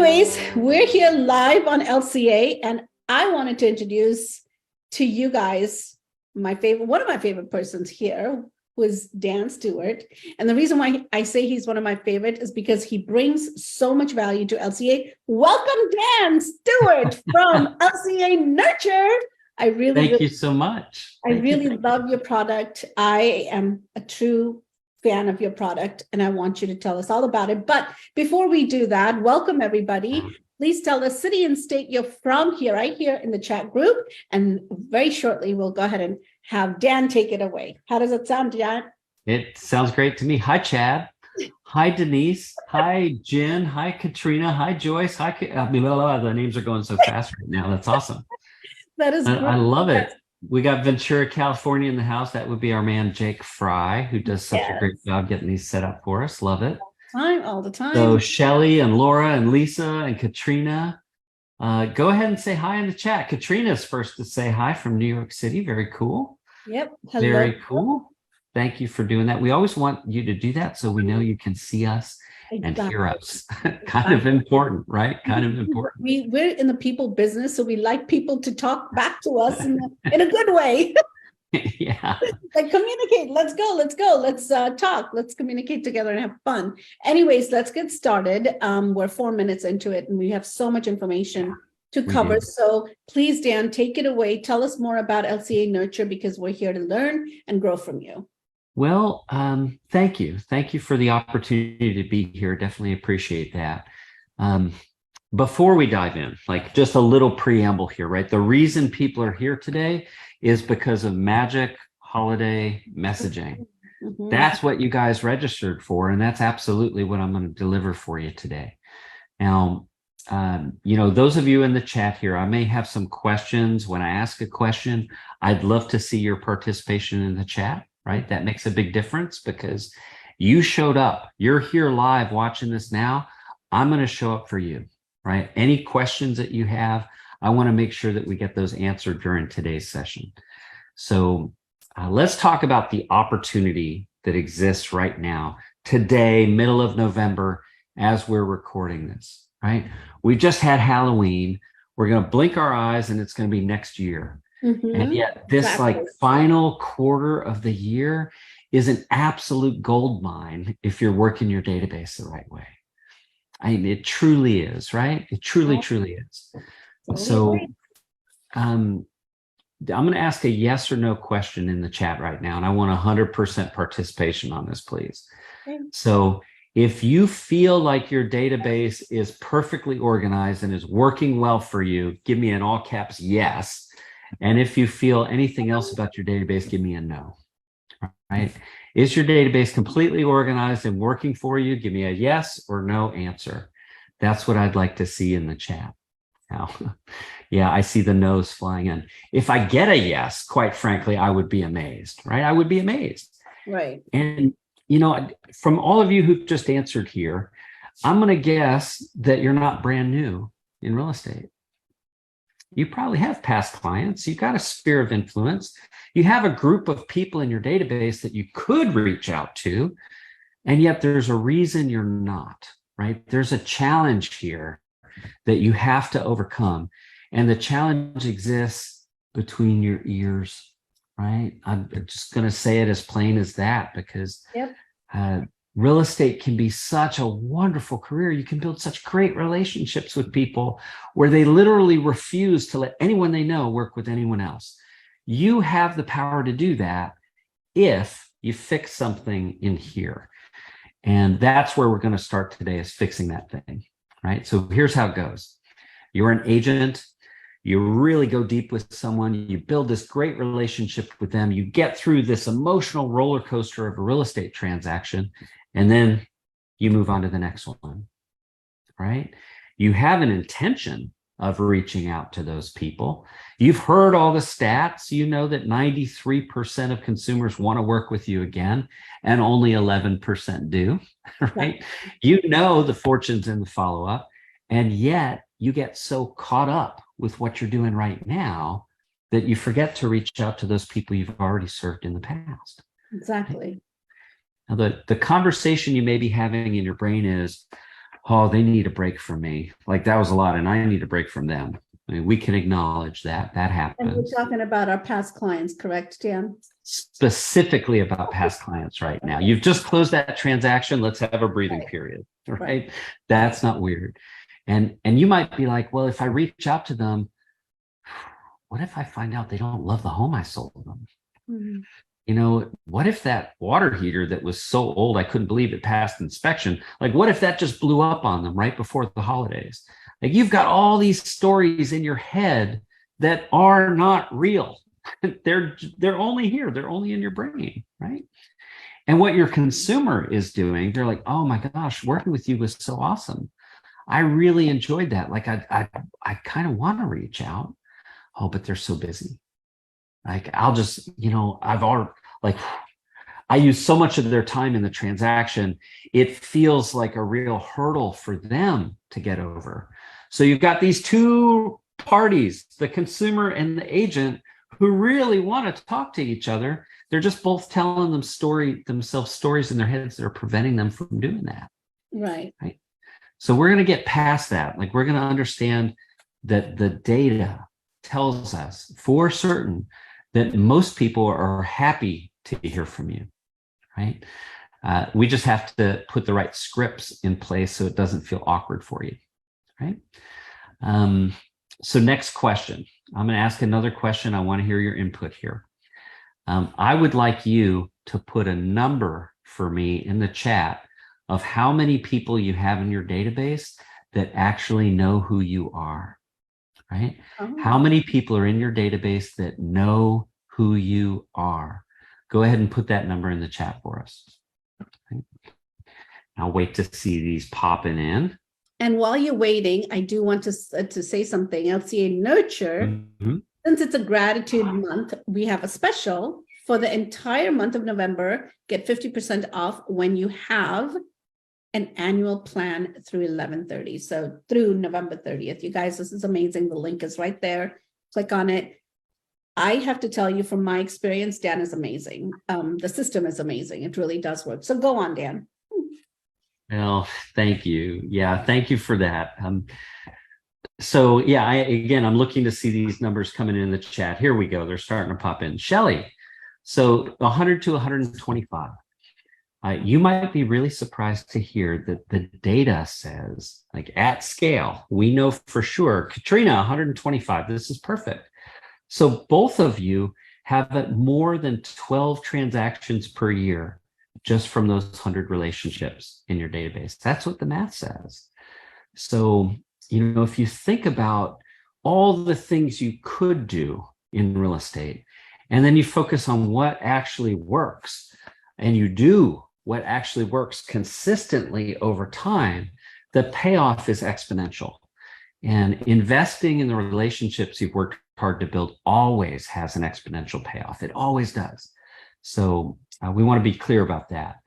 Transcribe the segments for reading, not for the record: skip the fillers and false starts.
Anyways, we're here live on LCA, and I wanted to introduce to you guys one of my favorite persons here, who is Dan Stewart. And the reason why I say he's one of my favorite is because he brings so much value to LCA. Welcome, Dan Stewart from LCA Nurture. Thank you so much. I really love your product. I am a true fan of your product, and I want you to tell us all about it. But before we do that, welcome everybody. Please tell us city and state you're from here, right here in the chat group. And very shortly, we'll go ahead and have Dan take it away. How does it sound, Dan? It sounds great to me. Hi, Chad. Hi, Denise. Hi, Jen. Hi, Katrina. Hi, Joyce. Hi, the names are going so fast right now. That's awesome. That is great. I love it. We got Ventura, California in the house. That would be our man, Jake Fry, who does such a great job getting these set up for us. Love it. All the time. So Shelly and Laura and Lisa and Katrina, go ahead and say hi in the chat. Katrina's first to say hi from New York City. Very cool. Yep. Hello. Very cool. Thank you for doing that. We always want you to do that so we know you can see us and hear us. Kind of important, right? Kind of important. We're in the people business, so we like people to talk back to us in a good way. Yeah. Like communicate. Let's go. Let's talk. Let's communicate together and have fun. Anyways, let's get started. We're 4 minutes into it, and we have so much information to cover. So please, Dan, take it away. Tell us more about LCA Nurture, because we're here to learn and grow from you. Well, thank you. Thank you for the opportunity to be here. Definitely appreciate that. Before we dive in, like just a little preamble here, right? The reason people are here today is because of magic holiday messaging. Mm-hmm. That's what you guys registered for, and that's absolutely what I'm going to deliver for you today. Now, those of you in the chat here, I may have some questions. When I ask a question, I'd love to see your participation in the chat. Right? That makes a big difference because you showed up. You're here live watching this now. I'm going to show up for you, right? Any questions that you have, I want to make sure that we get those answered during today's session. So let's talk about the opportunity that exists right now, today, middle of November, as we're recording this, right? We just had Halloween. We're going to blink our eyes and it's going to be next year. Mm-hmm. And yet this final quarter of the year is an absolute gold mine if you're working your database the right way. I mean, it truly is, right? It truly is. So I'm going to ask a yes or no question in the chat right now, and I want 100% participation on this, please. Okay. So if you feel like your database is perfectly organized and is working well for you, give me an all caps yes. And if you feel anything else about your database, give me a no, right? Is your database completely organized and working for you? Give me a yes or no answer. That's what I'd like to see in the chat. Now, yeah, I see the no's flying in. If I get a yes, quite frankly, I would be amazed, right? I would be amazed. Right. And, from all of you who just answered here, I'm going to guess that you're not brand new in real estate. You probably have past clients. You've got a sphere of influence. You have a group of people in your database that you could reach out to, and yet there's a reason you're not, right? There's a challenge here that you have to overcome, and the challenge exists between your ears, right? I'm just going to say it as plain as that because real estate can be such a wonderful career. You can build such great relationships with people where they literally refuse to let anyone they know work with anyone else. You have the power to do that if you fix something in here. And that's where we're going to start today, is fixing that thing, right? So here's how it goes. You're an agent. You really go deep with someone. You build this great relationship with them. You get through this emotional roller coaster of a real estate transaction. And then you move on to the next one, right? You have an intention of reaching out to those people. You've heard all the stats. You know that 93% of consumers want to work with you again, and only 11% do, right? You know the fortunes in the follow-up, and yet you get so caught up with what you're doing right now that you forget to reach out to those people you've already served in the past. Exactly. Now, the conversation you may be having in your brain is, oh, they need a break from me. Like that was a lot, and I need a break from them. I mean, we can acknowledge that And happens. we're talking about our past clients, correct, Dan? Specifically about past clients right now. You've just closed that transaction. Let's have a breathing period, right? That's not weird. And you might be like, well, if I reach out to them, what if I find out they don't love the home I sold them? Mhm. You know, what if that water heater that was so old I couldn't believe it passed inspection? Like, what if that just blew up on them right before the holidays? Like, you've got all these stories in your head that are not real. They're only here. They're only in your brain, right? And what your consumer is doing, they're like, oh my gosh, working with you was so awesome. I really enjoyed that. Like, I kind of want to reach out. Oh, but they're so busy. Like, I'll just, I've already, like, I use so much of their time in the transaction. It feels like a real hurdle for them to get over. So you've got these two parties, the consumer and the agent, who really want to talk to each other. They're just both telling themselves stories in their heads that are preventing them from doing that. Right. So we're going to get past that. Like, we're going to understand that the data tells us for certain that most people are happy to hear from you, right? We just have to put the right scripts in place so it doesn't feel awkward for you, right? So next question. I'm going to ask another question. I want to hear your input here. I would like you to put a number for me in the chat of how many people you have in your database that actually know who you are, right? Oh. How many people are in your database that know who you are? Go ahead and put that number in the chat for us. Okay. I'll wait to see these popping in. And while you're waiting, I do want to say something. LCA Nurture, since it's a gratitude month, we have a special for the entire month of November. Get 50% off when you have an annual plan through 11/30. So through November 30th. You guys, this is amazing. The link is right there. Click on it. I have to tell you from my experience, Dan is amazing. The system is amazing. It really does work. So go on, Dan. Well, thank you. Yeah, thank you for that. So yeah, I'm looking to see these numbers coming in the chat. Here we go. They're starting to pop in. Shelly, so 100 to 125. You might be really surprised to hear that the data says, like, at scale, we know for sure. Katrina, 125. This is perfect. So both of you have more than 12 transactions per year just from those 100 relationships in your database. That's what the math says. So, if you think about all the things you could do in real estate, and then you focus on what actually works, and you do what actually works consistently over time, the payoff is exponential. And investing in the relationships you've worked hard to build always has an exponential payoff. It always does. So we want to be clear about that.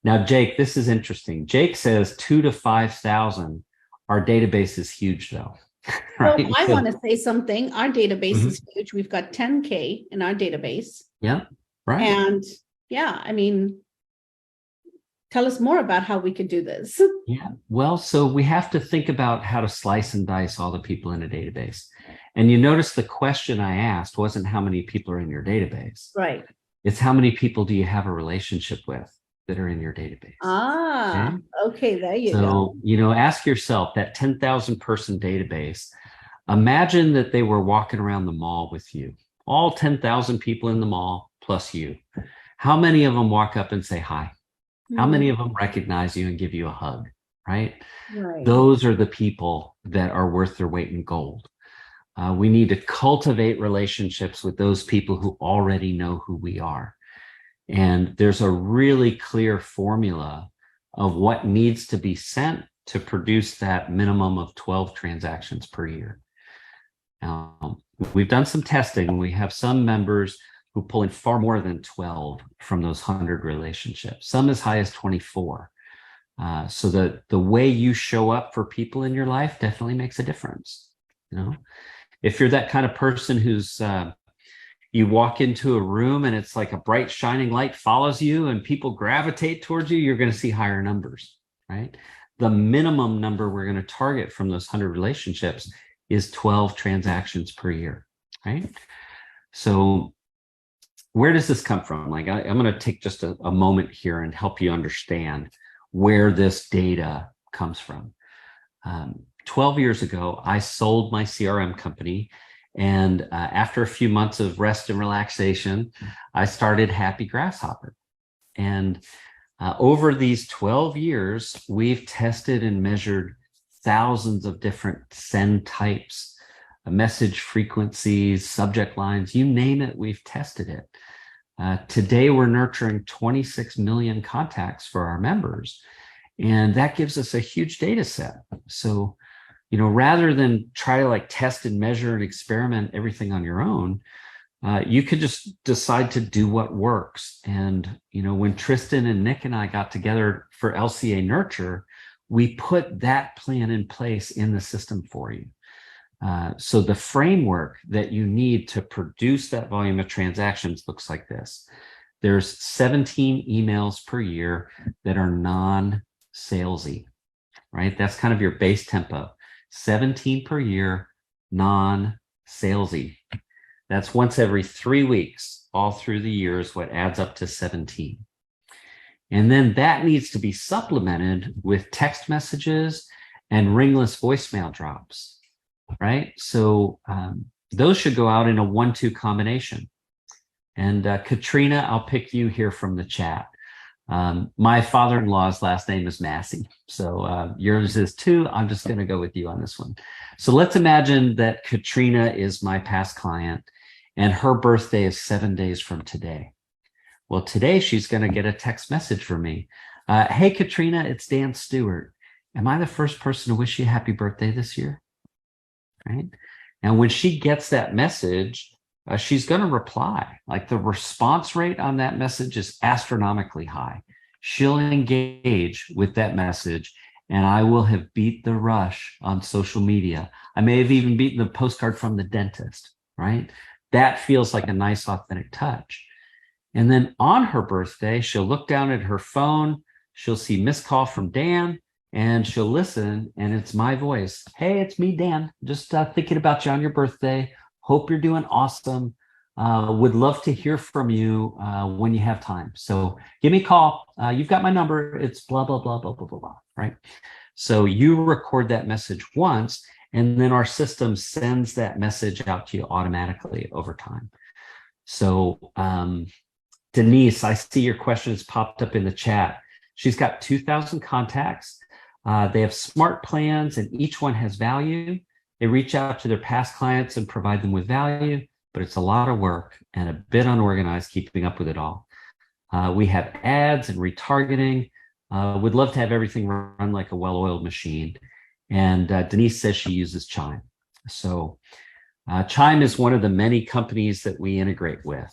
Now, Jake, this is interesting. Jake says 2,000 to 5,000. Our database is huge, though. Right? Well, I want to say something. Our database is huge. We've got 10K in our database. Yeah, right. And yeah, I mean, tell us more about how we could do this. Yeah, well, so we have to think about how to slice and dice all the people in a database. And you notice the question I asked wasn't how many people are in your database. Right. It's how many people do you have a relationship with that are in your database. Okay, there you go. So, ask yourself, that 10,000 person database, imagine that they were walking around the mall with you, all 10,000 people in the mall plus you. How many of them walk up and say hi? How many of them recognize you and give you a hug, right? Those are the people that are worth their weight in gold. We need to cultivate relationships with those people who already know who we are. And there's a really clear formula of what needs to be sent to produce that minimum of 12 transactions per year. We've done some testing. We have some members who pull in far more than 12 from those 100 relationships, some as high as 24. So the way you show up for people in your life definitely makes a difference. If you're that kind of person who's you walk into a room and it's like a bright shining light follows you and people gravitate towards you, you're going to see higher numbers, right? the minimum number we're going to target from those 100 relationships is 12 transactions per year, right? So where does this come from? Like, I'm going to take just a moment here and help you understand where this data comes from. 12 years ago, I sold my CRM company. And after a few months of rest and relaxation, I started Happy Grasshopper. And over these 12 years, we've tested and measured thousands of different send types, message frequencies, subject lines, you name it, we've tested it. Today, we're nurturing 26 million contacts for our members, and that gives us a huge data set. So, rather than try to like test and measure and experiment everything on your own, you could just decide to do what works. And, when Tristan and Nick and I got together for LCA Nurture, we put that plan in place in the system for you. So the framework that you need to produce that volume of transactions looks like this. There's 17 emails per year that are non-salesy, right? That's kind of your base tempo. 17 per year, non-salesy. That's once every 3 weeks, all through the year is what adds up to 17. And then that needs to be supplemented with text messages and ringless voicemail drops, right? So those should go out in a 1-2 combination. And Katrina, I'll pick you here from the chat. My father-in-law's last name is Massey. So yours is too. I'm just going to go with you on this one. So let's imagine that Katrina is my past client and her birthday is 7 days from today. Well, today she's going to get a text message from me. Hey, Katrina, it's Dan Stewart. Am I the first person to wish you a happy birthday this year? Right? And when she gets that message, she's going to reply. Like the response rate on that message is astronomically high. She'll engage with that message, and I will have beat the rush on social media. I may have even beaten the postcard from the dentist, right? That feels like a nice, authentic touch. And then on her birthday, she'll look down at her phone, she'll see missed call from Dan, and she'll listen, and it's my voice. Hey, it's me, Dan. Just thinking about you on your birthday. Hope you're doing awesome. Would love to hear from you when you have time. So give me a call. You've got my number. It's blah, blah, blah, blah, blah, blah, blah, right? So you record that message once, and then our system sends that message out to you automatically over time. So Denise, I see your questions popped up in the chat. She's got 2,000 contacts. They have smart plans, and each one has value. They reach out to their past clients and provide them with value, but it's a lot of work and a bit unorganized keeping up with it all. We have ads and retargeting. Would love to have everything run like a well-oiled machine. And Denise says she uses Chime. So Chime is one of the many companies that we integrate with.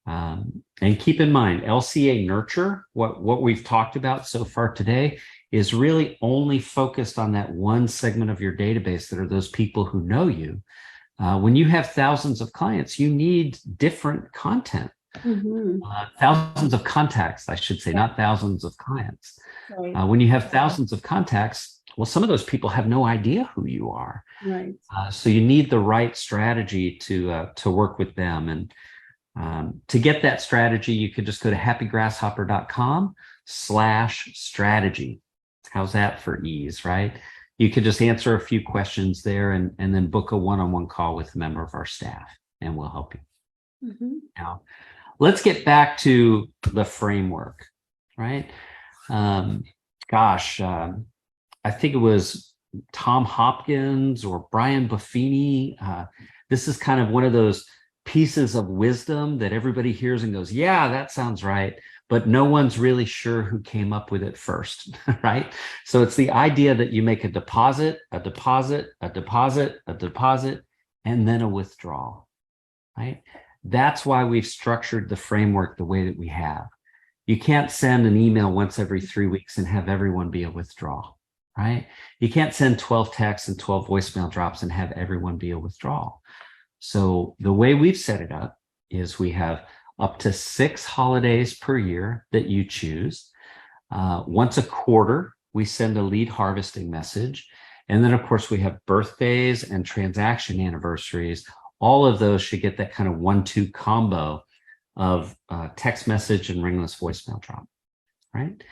And keep in mind, LCA Nurture, what we've talked about so far today, is really only focused on that one segment of your database that are those people who know you. When you have thousands of clients, you need different content. Mm-hmm. Thousands of contacts, I should say, not thousands of clients. Right. When you have thousands of contacts, well, some of those people have no idea who you are. Right. So you need the right strategy to work with them. And to get that strategy, you could just go to happygrasshopper.com/strategy. How's that for ease, right? You could just answer a few questions there and then book a one-on-one call with a member of our staff, and we'll help you. Mm-hmm. Now, let's get back to the framework, right? I think it was Tom Hopkins or Brian Buffini. This is kind of one of those pieces of wisdom that everybody hears and goes, yeah, that sounds right. But no one's really sure who came up with it first, right? So it's the idea that you make a deposit, a deposit, a deposit, a deposit, and then a withdrawal, right? That's why we've structured the framework the way that we have. You can't send an email once every 3 weeks and have everyone be a withdrawal, right? You can't send 12 texts and 12 voicemail drops and have everyone be a withdrawal. So the way we've set it up is we have up to 6 holidays per year that you choose. Once a quarter, we send a lead harvesting message. And then, of course, we have birthdays and transaction anniversaries. All of those should get that kind of 1-2 combo of text message and ringless voicemail drop, right?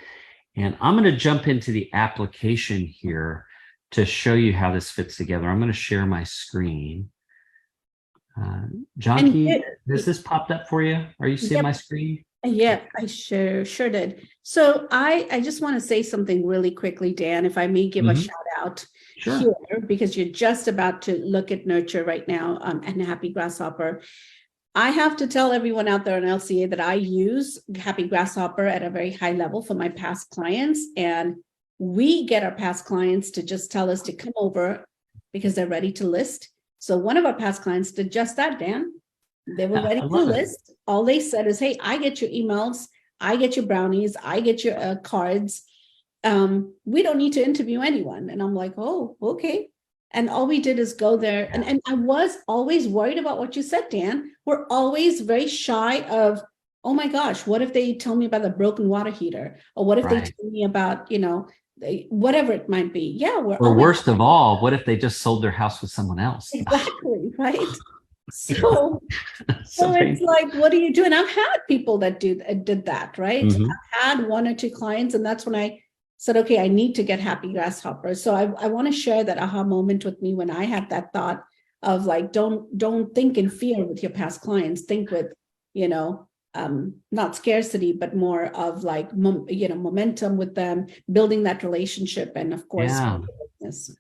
And I'm going to jump into the application here to show you how this fits together. I'm going to share my screen. Janki, has this popped up for you? Are you seeing my screen? Yeah, I sure did. So I just want to say something really quickly, Dan, if I may give a shout out here, because you're just about to look at Nurture right now and Happy Grasshopper. I have to tell everyone out there on LCA that I use Happy Grasshopper at a very high level for my past clients. And we get our past clients to just tell us to come over because they're ready to list. So one of our past clients did just that, Dan. They were ready to list. All they said is, hey, I get your emails, I get your brownies, I get your cards. We don't need to interview anyone. And I'm like, oh, okay. And all we did is go there. And I was always worried about what you said, Dan. We're always very shy of, oh my gosh, what if they tell me about the broken water heater? Or what if they tell me about, whatever it might be. Yeah. Or worst of all, what if they just sold their house with someone else? Exactly, right? So it's like, what do you do? And I've had people that did that, right? I've had 1 or 2 clients, and that's when I said, okay, I need to get Happy Grasshopper. So I want to share that aha moment with me when I had that thought of like, don't think in fear with your past clients. Think with, not scarcity, but more of like, momentum with them, building that relationship, and of course, business.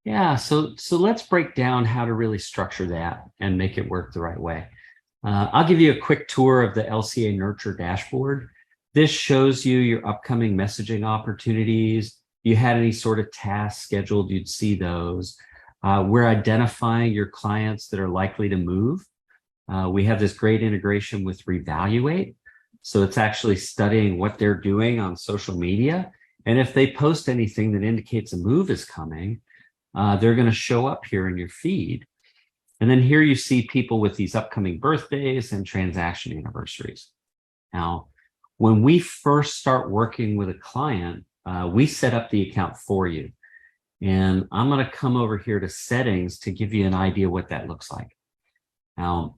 Yeah, so let's break down how to really structure that and make it work the right way. I'll give you a quick tour of the LCA Nurture dashboard. This shows you your upcoming messaging opportunities. You had any sort of tasks scheduled, you'd see those. We're identifying your clients that are likely to move. We have this great integration with Revaluate. So it's actually studying what they're doing on social media. And if they post anything that indicates a move is coming, they're going to show up here in your feed. And then here you see people with these upcoming birthdays and transaction anniversaries. Now, when we first start working with a client, we set up the account for you. And I'm going to come over here to settings to give you an idea what that looks like. Now,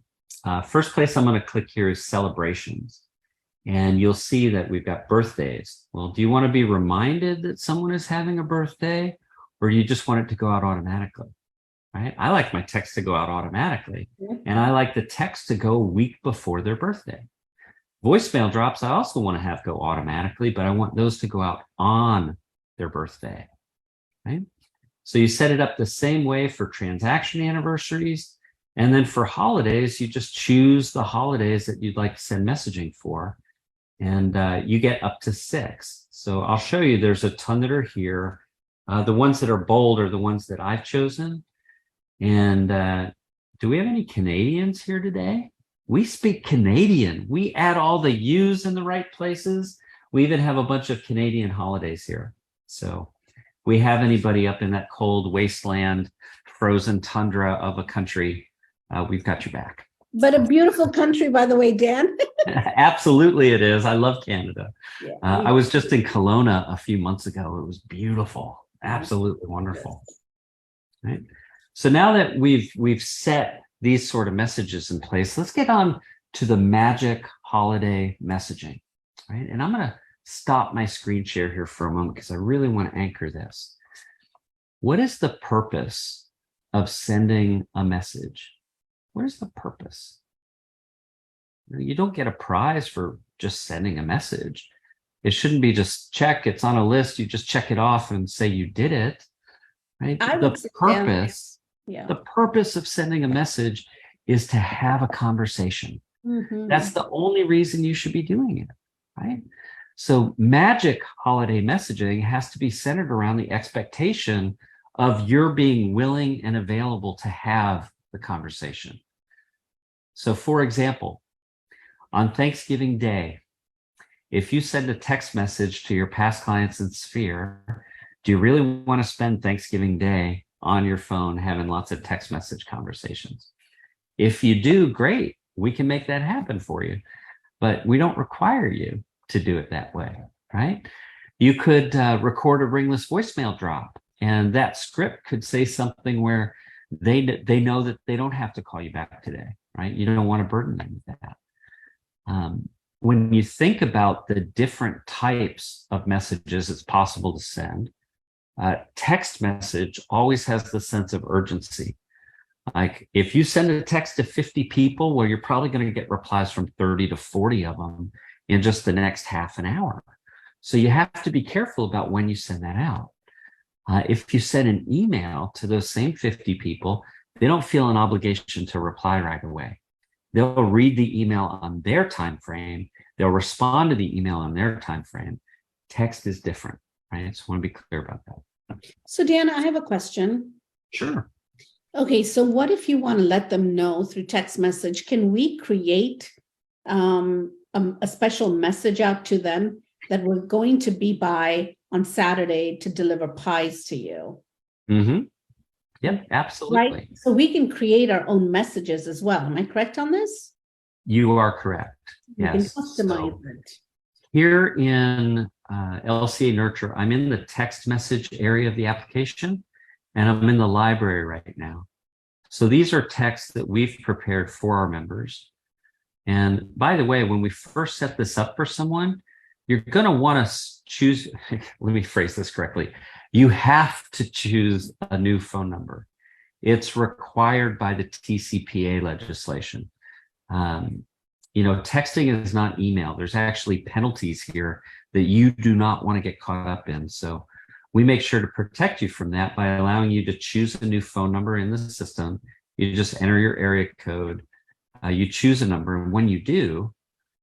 first place I'm going to click here is celebrations. And you'll see that we've got birthdays. Well, do you want to be reminded that someone is having a birthday? Or do you just want it to go out automatically, right? I like my text to go out automatically, and I like the text to go a week before their birthday. Voicemail drops, I also want to have go automatically, but I want those to go out on their birthday, right? So you set it up the same way for transaction anniversaries, and then for holidays, you just choose the holidays that you'd like to send messaging for, and you get up to 6. So I'll show you, there's a ton that are here. The ones that are bold are the ones that I've chosen. And do we have any Canadians here today? We speak Canadian. We add all the U's in the right places. We even have a bunch of Canadian holidays here. So we have anybody up in that cold wasteland, frozen tundra of a country, we've got your back. But a beautiful country, by the way, Dan. Absolutely it is. I love Canada. Yeah, I was just in Kelowna a few months ago. It was beautiful. Absolutely wonderful. Right. So now that we've set these sort of messages in place, let's get on to the magic holiday messaging. Right. And I'm going to stop my screen share here for a moment because I really want to anchor this. What is the purpose of sending a message? What is the purpose? You don't get a prize for just sending a message. It shouldn't be just check, it's on a list, you just check it off and say you did it, right? The purpose of sending a message is to have a conversation. That's the only reason you should be doing it, right? So magic holiday messaging has to be centered around the expectation of your being willing and available to have the conversation. So for example, on Thanksgiving Day, if you send a text message to your past clients in Sphere, do you really want to spend Thanksgiving Day on your phone having lots of text message conversations? If you do, great. We can make that happen for you. But we don't require you to do it that way, right? You could record a ringless voicemail drop, and that script could say something where they know that they don't have to call you back today, right? You don't want to burden them with that. When you think about the different types of messages it's possible to send, text message always has the sense of urgency. Like if you send a text to 50 people, well, you're probably going to get replies from 30 to 40 of them in just the next half an hour. So you have to be careful about when you send that out. If you send an email to those same 50 people, they don't feel an obligation to reply right away. They'll read the email on their time frame. They'll respond to the email on their time frame. Text is different, right? So I want to be clear about that. So Dan, I have a question. Sure. Okay, so what if you want to let them know through text message? Can we create a special message out to them that we're going to be by on Saturday to deliver pies to you? Mm-hmm. Yep, absolutely. Right? So we can create our own messages as well. Am I correct on this? You are correct. We Yes. can customize it. Here in LCA Nurture, I'm in the text message area of the application, and I'm in the library right now. So these are texts that we've prepared for our members. And by the way, when we first set this up for someone, you're going to want to choose, let me phrase this correctly. You have to choose a new phone number. It's required by the TCPA legislation. Texting is not email. There's actually penalties here that you do not want to get caught up in. So we make sure to protect you from that by allowing you to choose a new phone number in the system. You just enter your area code, you choose a number, and when you do,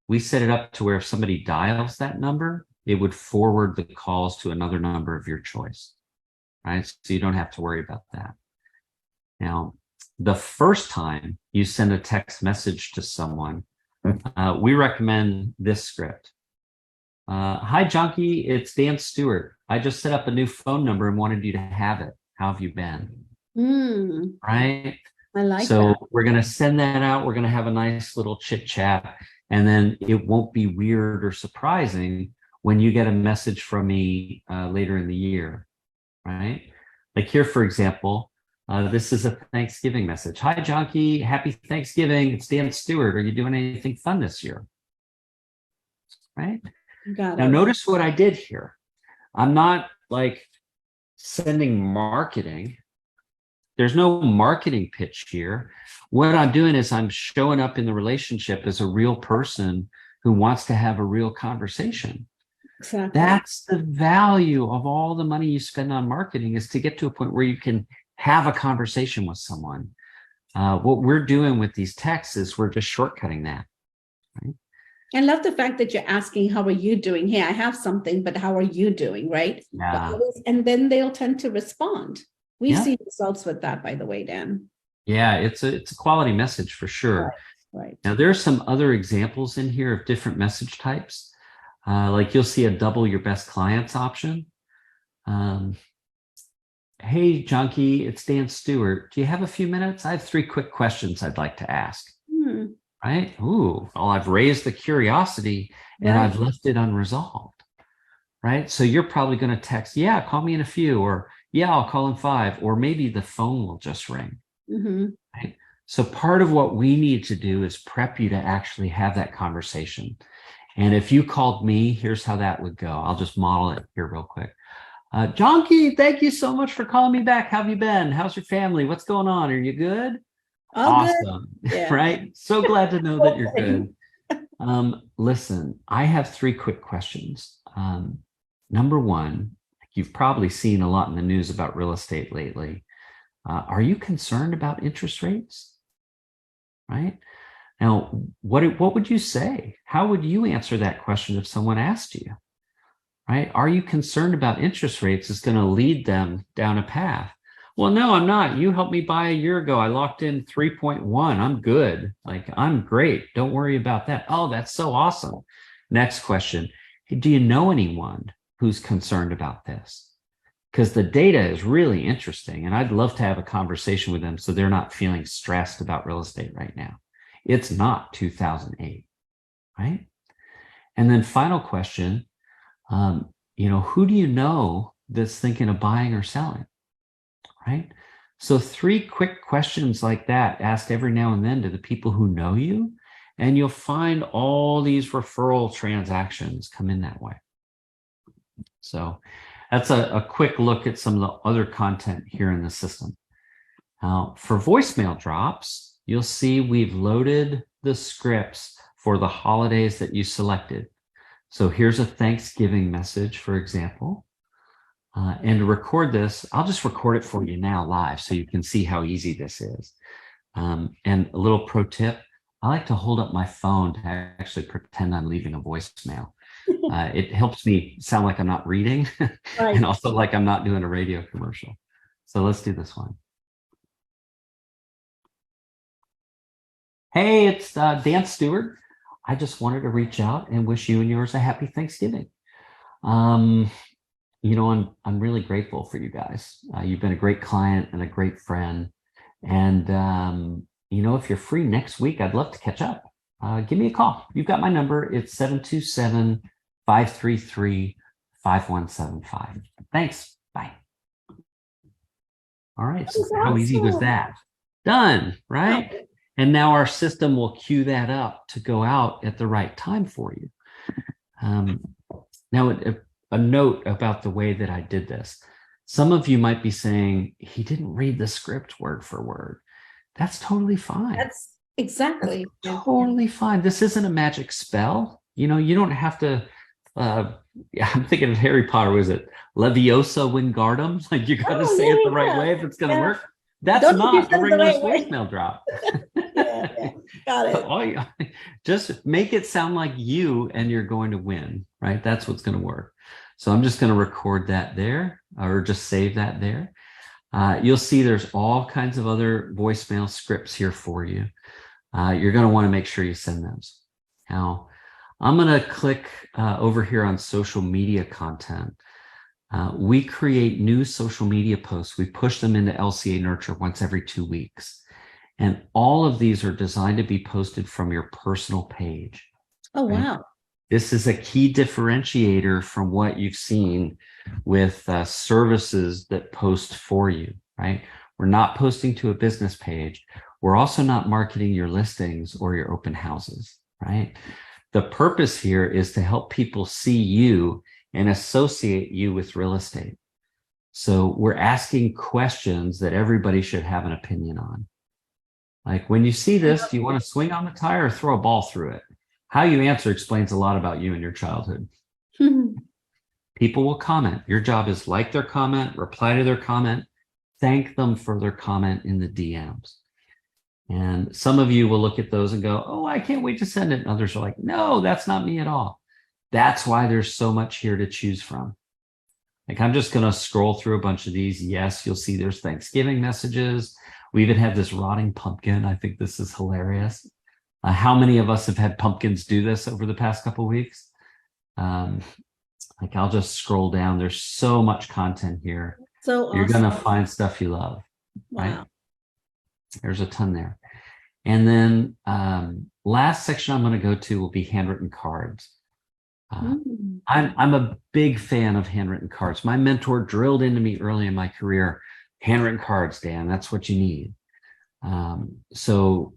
we set it up to where if somebody dials that number, it would forward the calls to another number of your choice, right? So you don't have to worry about that. Now, the first time you send a text message to someone, we recommend this script. Hi, Janki, it's Dan Stewart. I just set up a new phone number and wanted you to have it. How have you been? Right? I like so that. We're going to send that out. We're going to have a nice little chit chat, and then it won't be weird or surprising when you get a message from me later in the year, right? Like here, for example, this is a Thanksgiving message. Hi, Janki. Happy Thanksgiving. It's Dan Stewart. Are you doing anything fun this year? Right? Got Now, it. notice what I did here. I'm not like sending marketing. There's no marketing pitch here. What I'm doing is I'm showing up in the relationship as a real person who wants to have a real conversation. Exactly. That's the value of all the money you spend on marketing, is to get to a point where you can have a conversation with someone. What we're doing with these texts is we're just shortcutting that. Right? I love the fact that you're asking, how are you doing? Hey, I have something, but how are you doing? Right. Yeah. And then they'll tend to respond. We've Yeah. seen results with that, by the way, Dan. Yeah, it's a quality message for sure. Right. Now, there are some other examples in here of different message types. Like you'll see a double your best clients option. Hey, Janki, it's Dan Stewart. Do you have a few minutes? I have 3 quick questions I'd like to ask. Right? Ooh, well, I've raised the curiosity and I've left it unresolved. Right? So you're probably going to text, yeah, call me in a few, or yeah, I'll call in 5, or maybe the phone will just ring. Right? So part of what we need to do is prep you to actually have that conversation. And if you called me, here's how that would go. I'll just model it here real quick. Janki, thank you so much for calling me back. How have you been? How's your family? What's going on? Are you good? Awesome. Good. Yeah. Right? So glad to know that you're good. Listen, I have 3 quick questions. Number 1, you've probably seen a lot in the news about real estate lately. Are you concerned about interest rates? Right? Now, what would you say? How would you answer that question if someone asked you? Right? Are you concerned about interest rates is going to lead them down a path? Well, no, I'm not. You helped me buy a year ago. I locked in 3.1. I'm good. Like, I'm great. Don't worry about that. Oh, that's so awesome. Next question. Hey, do you know anyone who's concerned about this? Because the data is really interesting, and I'd love to have a conversation with them so they're not feeling stressed about real estate right now. It's not 2008, right? And then final question, who do you know that's thinking of buying or selling, right? So 3 quick questions like that asked every now and then to the people who know you, and you'll find all these referral transactions come in that way. So that's a quick look at some of the other content here in the system. Now, for voicemail drops, you'll see we've loaded the scripts for the holidays that you selected. So here's a Thanksgiving message, for example. And to record this, I'll just record it for you now live so you can see how easy this is. And a little pro tip, I like to hold up my phone to actually pretend I'm leaving a voicemail. It helps me sound like I'm not reading Right. and also like I'm not doing a radio commercial. So let's do this one. Hey, it's Dan Stewart. I just wanted to reach out and wish you and yours a happy Thanksgiving. I'm really grateful for you guys. You've been a great client and a great friend. And, if you're free next week, I'd love to catch up. Give me a call. You've got my number. It's 727-533-5175. Thanks. Bye. All right. So how easy was that? Done, right? Oh. And now our system will queue that up to go out at the right time for you. Now, a note about the way that I did this. Some of you might be saying, he didn't read the script word for word. That's totally fine. That's exactly. That's totally fine. This isn't a magic spell. You don't have to, I'm thinking of Harry Potter, was it Leviosa Wingardium? Like you got to say it the right way if it's going to work. That's not a regular voicemail drop. Got it. Just make it sound like you and you're going to win, right? That's what's going to work. So I'm just going to record that there or just save that there. You'll see there's all kinds of other voicemail scripts here for you. You're going to want to make sure you send those. Now, I'm going to click over here on social media content. We create new social media posts. We push them into LCA Nurture once every 2 weeks. And all of these are designed to be posted from your personal page. Oh, right? wow. This is a key differentiator from what you've seen with services that post for you, right? We're not posting to a business page. We're also not marketing your listings or your open houses, right? The purpose here is to help people see you and associate you with real estate. So we're asking questions that everybody should have an opinion on. Like when you see this, do you want to swing on the tire or throw a ball through it? How you answer explains a lot about you and your childhood. People will comment. Your job is like their comment, reply to their comment, thank them for their comment in the DMs. And some of you will look at those and go, oh, I can't wait to send it. And others are like, no, that's not me at all. That's why there's so much here to choose from. Like I'm just going to scroll through a bunch of these. Yes, you'll see there's Thanksgiving messages. We even have this rotting pumpkin. I think this is hilarious. How many of us have had pumpkins do this over the past couple of weeks? I'll just scroll down. There's so much content here. So awesome. You're going to find stuff you love, right? Wow. There's a ton there. And then last section I'm going to go to will be handwritten cards. I'm a big fan of handwritten cards. My mentor drilled into me early in my career, handwritten cards, Dan, that's what you need. So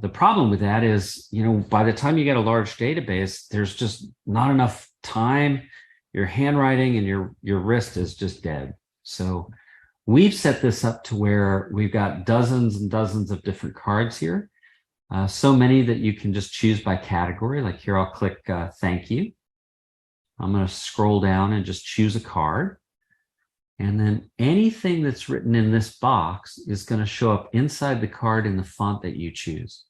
the problem with that is, by the time you get a large database, there's just not enough time. Your handwriting and your wrist is just dead. So we've set this up to where we've got dozens and dozens of different cards here. So many that you can just choose by category. Like here, I'll click thank you. I'm going to scroll down and just choose a card. And then anything that's written in this box is going to show up inside the card in the font that you choose.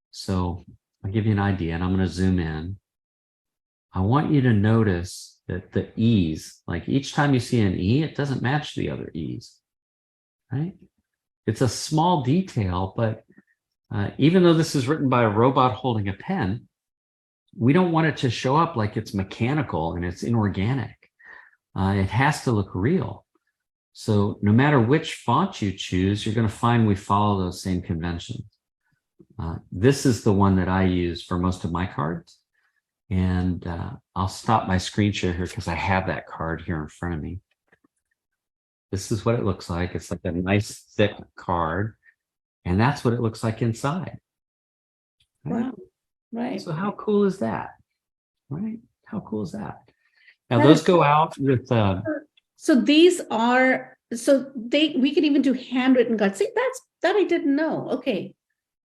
So I'll give you an idea, and I'm going to zoom in. I want you to notice that the E's, like each time you see an E, it doesn't match the other E's, right? It's a small detail, but even though this is written by a robot holding a pen, we don't want it to show up like it's mechanical and it's inorganic. It has to look real. So no matter which font you choose, you're going to find we follow those same conventions. This is the one that I use for most of my cards. And I'll stop my screen share here because I have that card here in front of me. This is what it looks like. It's like a nice thick card. And that's what it looks like inside. Right? Wow. Right. So how cool is that? Right? How cool is that? Now That those is- go out with So these are, so we can even do handwritten cards. See, that I didn't know. Okay.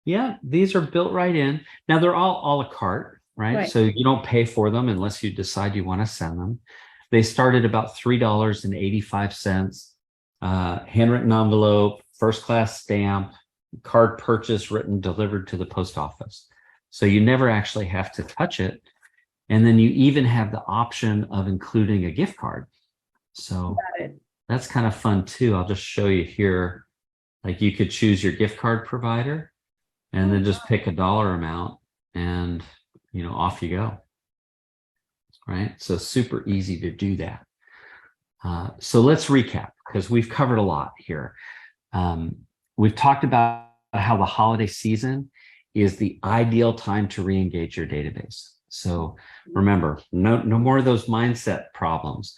yeah, these are built right in. Now they're all a la carte, right? Right. So you don't pay for them unless you decide you want to send them. They start at about $3.85. Handwritten envelope, first class stamp, card purchase, written, delivered to the post office. So you never actually have to touch it. And then you even have the option of including a gift card. So Got it. that's kind of fun too. I'll just show you here. Like you could choose your gift card provider and then just pick a dollar amount and, off you go. Right. So super easy to do that. So let's recap because we've covered a lot here. We've talked about how the holiday season is the ideal time to re-engage your database. So remember, no more of those mindset problems.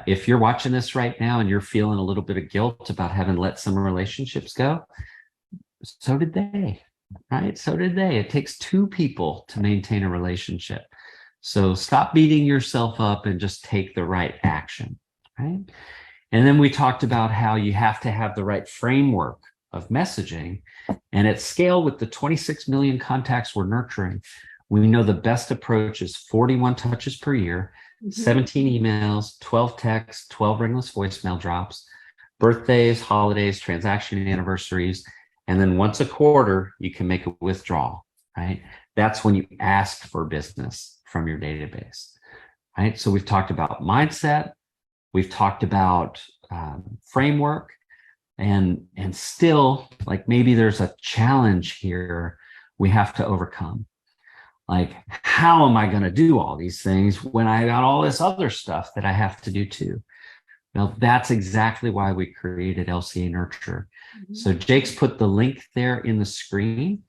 If you're watching this right now and you're feeling a little bit of guilt about having let some relationships go, so did they, right? So did they. It takes two people to maintain a relationship. So stop beating yourself up and just take the right action, right? And then we talked about how you have to have the right framework of messaging. And at scale with the 26 million contacts we're nurturing, we know the best approach is 41 touches per year, 17 emails, 12 texts, 12 ringless voicemail drops, birthdays, holidays, transaction anniversaries, and then once a quarter, you can make a withdrawal, right? That's when you ask for business from your database, right? So we've talked about mindset, we've talked about framework, and still, like maybe there's a challenge here we have to overcome. Like, how am I going to do all these things when I got all this other stuff that I have to do too? Well, that's exactly why we created LCA Nurture. So Jake's put the link there in the screen.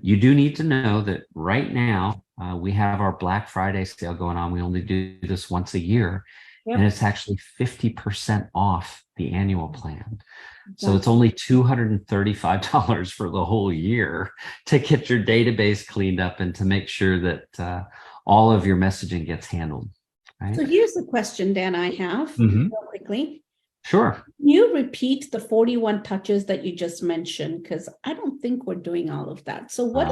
You do need to know that right now we have our Black Friday sale going on. We only do this once a year, and it's actually 50% off the annual plan. So it's only $235 for the whole year to get your database cleaned up and to make sure that all of your messaging gets handled. Right? So here's the question, Dan, I have real quickly. Sure. Can you repeat the 41 touches that you just mentioned? Because I don't think we're doing all of that. So what?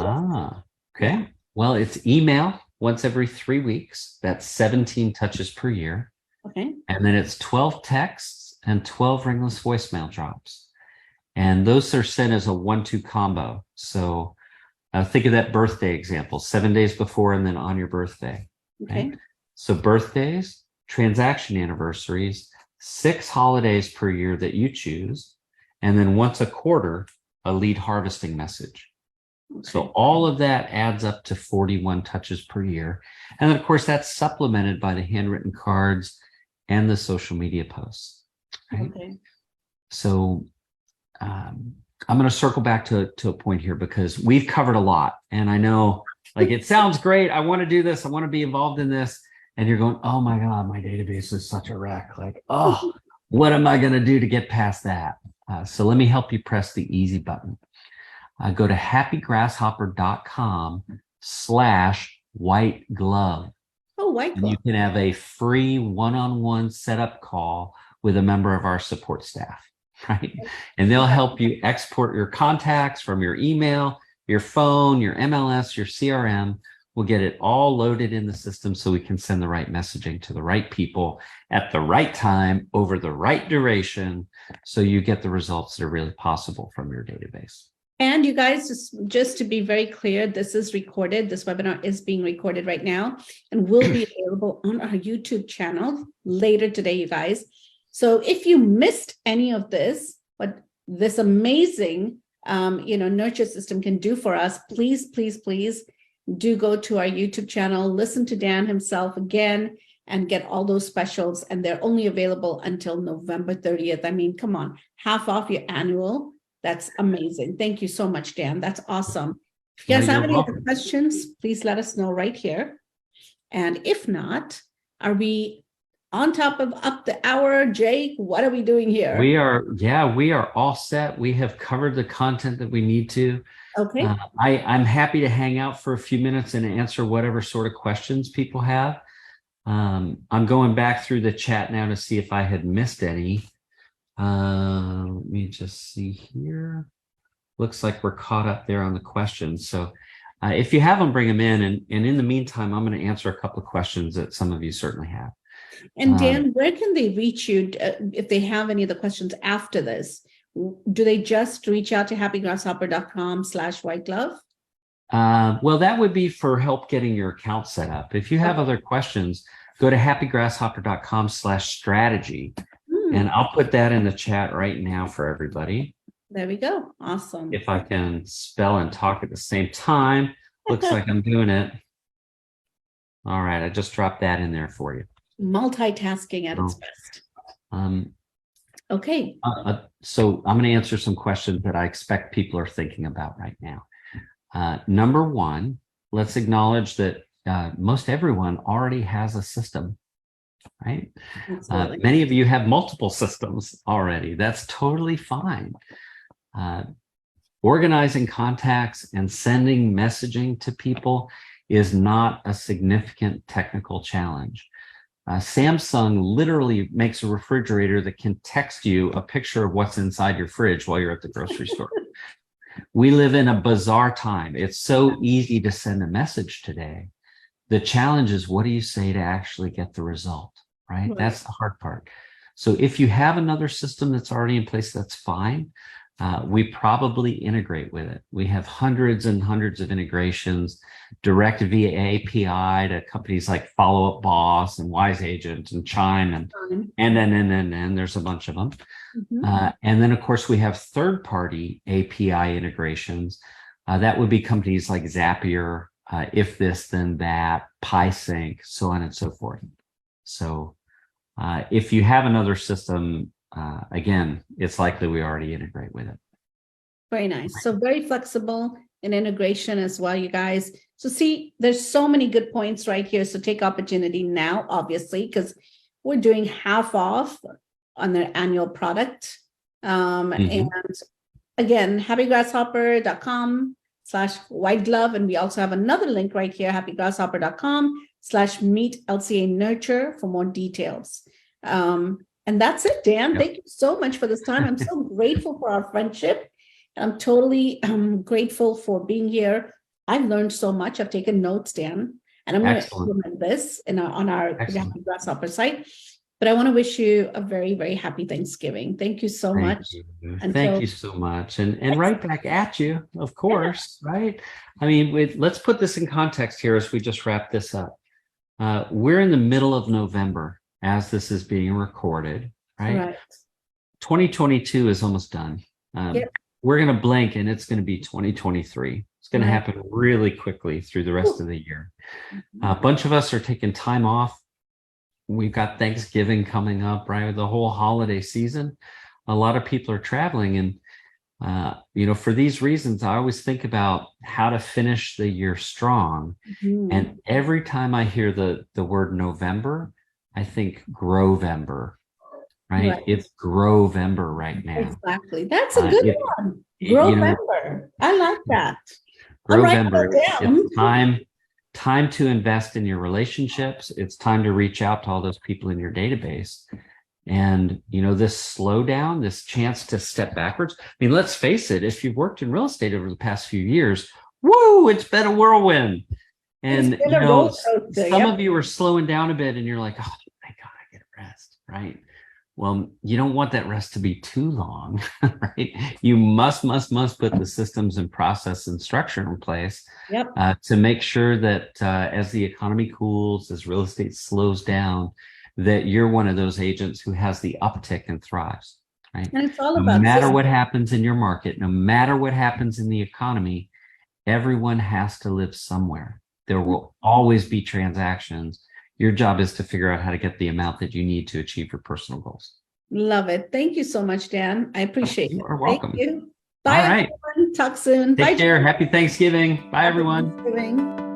Okay. Yeah. Well, it's email once every 3 weeks. That's 17 touches per year. Okay. And then it's 12 texts and 12 ringless voicemail drops. And those are sent as a 1-2 combo. So think of that birthday example, 7 days before and then on your birthday. Okay. Right? So birthdays, transaction anniversaries, 6 holidays per year that you choose, and then once a quarter, a lead harvesting message. Okay. So all of that adds up to 41 touches per year. And then, of course, that's supplemented by the handwritten cards and the social media posts. Right? Okay. So I'm going to circle back to a point here because we've covered a lot. And I know, like, it sounds great. I want to do this. I want to be involved in this. And you're going, oh my God, my database is such a wreck. Like, oh, what am I going to do to get past that? So let me help you press the easy button. Go to happygrasshopper.com/white glove. Oh, white glove. And you can have a free one-on-one setup call with a member of our support staff, right? And they'll help you export your contacts from your email, your phone, your MLS, your CRM. We'll get it all loaded in the system so we can send the right messaging to the right people at the right time over the right duration so you get the results that are really possible from your database. And you guys, just to be very clear, this is recorded. This webinar is being recorded right now and will be available on our YouTube channel later today, you guys. So if you missed any of this, what this amazing nurture system can do for us, please do go to our YouTube channel, listen to Dan himself again, and get all those specials. And they're only available until November 30th. I mean, come on, half off your annual. That's amazing. Thank you so much, Dan. That's awesome. If you guys have any other questions, please let us know right here. And if not, are we on top of up the hour? Jake, what are we doing here? We are all set. We have covered the content that we need to. Okay. I'm happy to hang out for a few minutes and answer whatever sort of questions people have. I'm going back through the chat now to see if I had missed any. Let me just see here. Looks like we're caught up there on the questions. So if you have them, bring them in. And in the meantime, I'm going to answer a couple of questions that some of you certainly have. And Dan, where can they reach you if they have any of the questions after this? Do they just reach out to happygrasshopper.com/whiteglove? Well, that would be for help getting your account set up. If you have other questions, go to happygrasshopper.com/strategy. And I'll put that in the chat right now for everybody. There we go. Awesome. If I can spell and talk at the same time, looks like I'm doing it. All right, I just dropped that in there for you. Multitasking at its best. Okay. So I'm going to answer some questions that I expect people are thinking about right now. Number one, let's acknowledge that most everyone already has a system, right? Many of you have multiple systems already. That's totally fine. Organizing contacts and sending messaging to people is not a significant technical challenge. Samsung literally makes a refrigerator that can text you a picture of what's inside your fridge while you're at the grocery store. We live in a bizarre time. It's so easy to send a message today. The challenge is, what do you say to actually get the result, right? That's the hard part. So if you have another system that's already in place, that's fine. We probably integrate with it. We have hundreds and hundreds of integrations direct via API to companies like Follow Up Boss and Wise Agent and Chime and there's a bunch of them. And then, of course, we have third-party API integrations. That would be companies like Zapier, If This Then That, PySync, so on and so forth. So if you have another system, again, it's likely we already integrate with it. Very nice. So very flexible in integration as well, you guys. So see, there's so many good points right here. So take opportunity now, obviously, because we're doing half off on their annual product. And again, happygrasshopper.com/whiteglove. And we also have another link right here, happygrasshopper.com/meet LCA nurture for more details. And that's it, Dan. Thank you so much for this time. I'm so grateful for our friendship. I'm totally grateful for being here. I've learned so much. I've taken notes, Dan, and I'm going to implement this on our Happy Grasshopper site. But I want to wish you a very, very happy Thanksgiving. Thank you so much. Thank you so much. And right back at you, of course, right? I mean, let's put this in context here as we just wrap this up. We're in the middle of November as this is being recorded, right? 2022 is almost done. We're going to blink and it's going to be 2023. It's going to happen really quickly through the rest of the year. A bunch of us are taking time off. We've got Thanksgiving coming up, right? The whole holiday season. A lot of people are traveling. And, for these reasons, I always think about how to finish the year strong. And every time I hear the word November, I think Grovember. Right? It's Grovember right now. Exactly. That's a good one. Grovember. I like that. Grovember. It's time to invest in your relationships. It's time to reach out to all those people in your database. And, this slowdown, this chance to step backwards. I mean, let's face it, if you've worked in real estate over the past few years, woo, it's been a whirlwind. And, some of you are slowing down a bit and you're like, oh, thank God I get a rest, right? Well, you don't want that rest to be too long, right? You must put the systems and process and structure in place to make sure that as the economy cools, as real estate slows down, that you're one of those agents who has the uptick and thrives, right? And it's all about no matter what happens in your market, no matter what happens in the economy, everyone has to live somewhere. There will always be transactions. Your job is to figure out how to get the amount that you need to achieve your personal goals. Love it. Thank you so much, Dan. I appreciate it. You are welcome. Thank you. Bye, everyone. Talk soon. Take Bye, care. Happy Thanksgiving. Bye, everyone. Thanksgiving.